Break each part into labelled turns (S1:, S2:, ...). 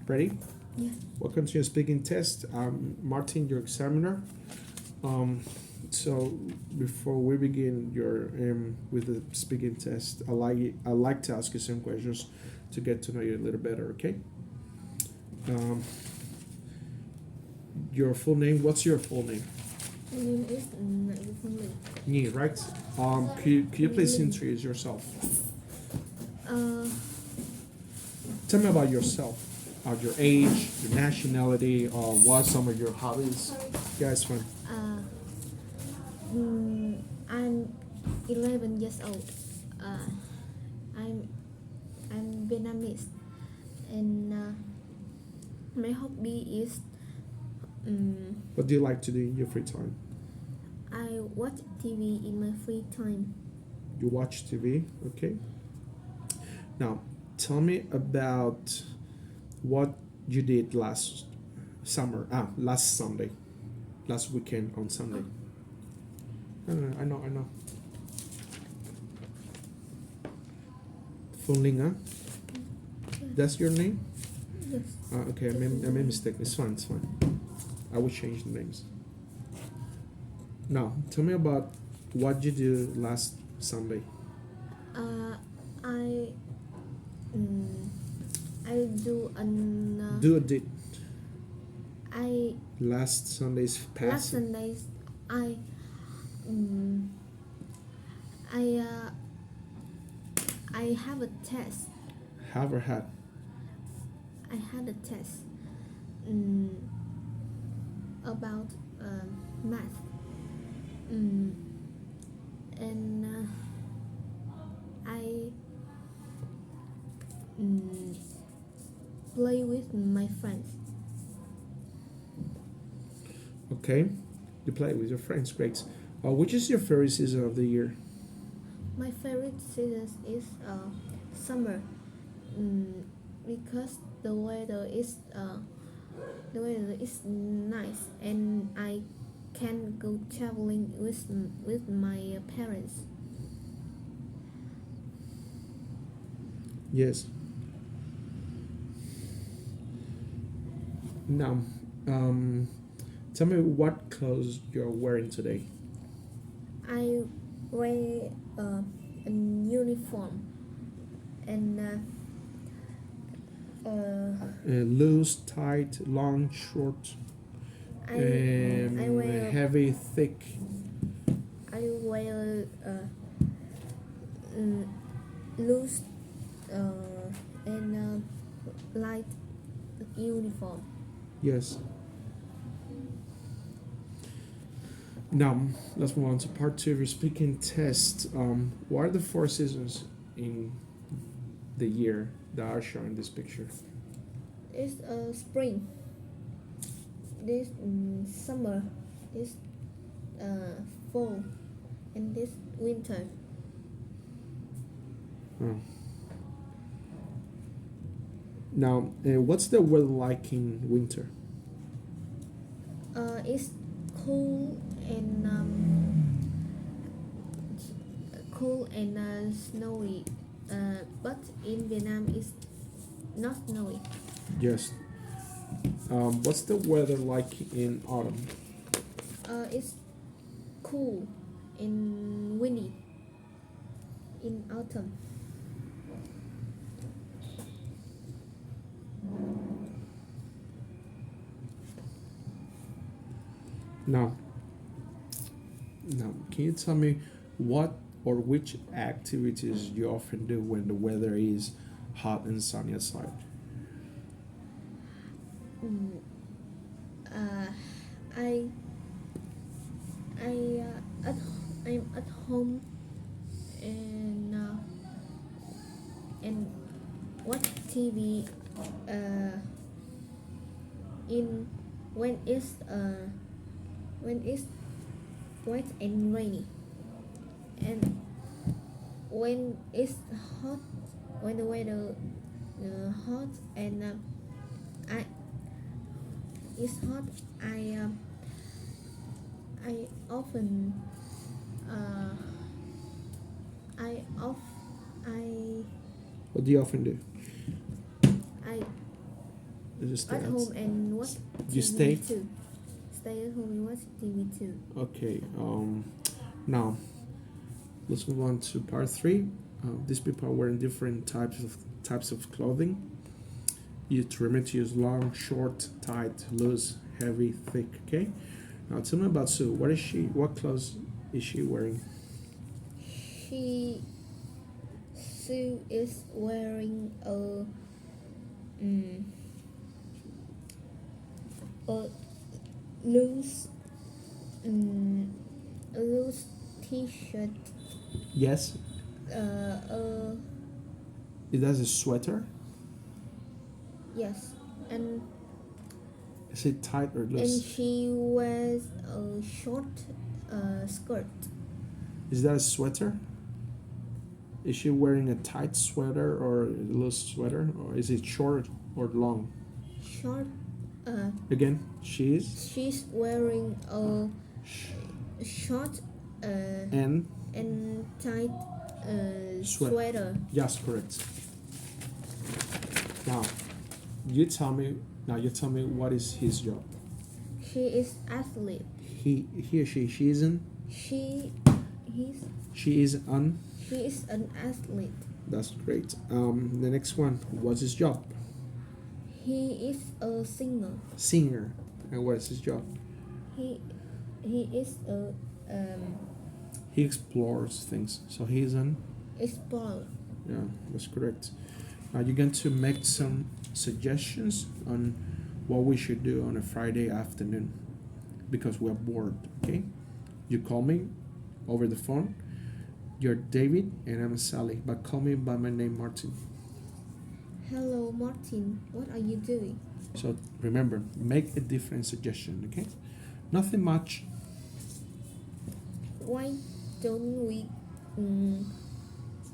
S1: Ready?
S2: Yeah.
S1: Welcome to your speaking test. I'm Martin, your examiner. So before we begin your with the speaking test, I like to ask you some questions to get to know you a little better. Okay. Your full name. What's your full name?
S2: My name is Linh.
S1: Nhi, right? Could you please introduce yourself? Tell me about yourself. Your age, your nationality, or what some of your hobbies. Yeah, it's fine.
S2: I'm 11 years old. I'm Vietnamese, and my hobby is
S1: What do you like to do in your free time?
S2: I watch TV in my free time.
S1: You watch TV, okay? Now, tell me about what you did last Sunday, last weekend on Sunday. I know. Phương Linh, huh? That's your name?
S2: Yes.
S1: Okay, I made a mistake. It's fine. I will change the names. Now, tell me about what you do last Sunday.
S2: I do an.
S1: Do a did.
S2: I
S1: Last Sunday's past.
S2: last Sundays I I I have a test.
S1: Have or had?
S2: I had a test about math, and I play with my friends.
S1: Okay, you play with your friends. Great. Which is your favorite season of the year?
S2: My favorite season is summer, because the weather is nice, and I can go traveling with my parents.
S1: Yes. Now, tell me what clothes you're wearing today.
S2: I wear a uniform, and
S1: Loose, tight, long, short,
S2: I wear
S1: heavy, thick.
S2: I wear loose and light uniform.
S1: Yes. Now, let's move on to part two of your speaking test. What are the four seasons in the year that are shown in this picture?
S2: It's spring. This summer. This fall, and this winter.
S1: Oh. Now, what's the weather like in winter?
S2: It's cool and snowy. But in Vietnam, it's not snowy.
S1: Yes. What's the weather like in autumn?
S2: It's cool and windy in autumn.
S1: Now, can you tell me what or which activities you often do when the weather is hot and sunny outside?
S2: I I'm at home and watch TV in when it's wet and rainy, and when it's hot, when the weather hot and I it's hot, I often I off I
S1: What do you often do?
S2: I
S1: You stay
S2: at home and watch
S1: You
S2: TV
S1: stay?
S2: too. Stay at home and watch TV too.
S1: Okay. Now let's move on to part three. These people are wearing different types of clothing. You remember to use long, short, tight, loose, heavy, thick. Okay. Now tell me about Sue. What is she? What clothes is she wearing?
S2: She is wearing a loose loose t-shirt.
S1: Yes. Is that a sweater?
S2: Yes, and
S1: Is it tight or
S2: and
S1: loose?
S2: she wears a short skirt.
S1: Is that a sweater? Is she wearing a tight sweater or a loose sweater, or is it short or long?
S2: Short.
S1: Again, she's
S2: She's wearing a short
S1: and
S2: tight sweater.
S1: yes, correct. Now, you tell me. Now you tell me what is his job.
S2: She is athlete.
S1: He or she isn't.
S2: She
S1: She is an.
S2: She is an athlete.
S1: That's great. The next one. What's his job?
S2: He is a singer.
S1: Singer. And what is his job?
S2: He is a
S1: He explores things. So he is an.
S2: explorer.
S1: Yeah, that's correct. Now you're going to make some suggestions on what we should do on a Friday afternoon because we're bored. Okay, you call me over the phone. You're David and I'm Sally, but call me by my name, Martin.
S2: Hello, Martin. What are you doing?
S1: So remember, make a different suggestion. Okay, nothing much.
S2: Why don't we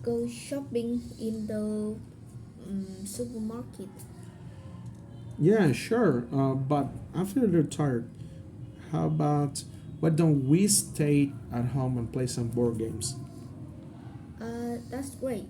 S2: go shopping in the supermarket?
S1: Yeah, sure. But I feel a little tired. How about why don't we stay at home and play some board games?
S2: That's great.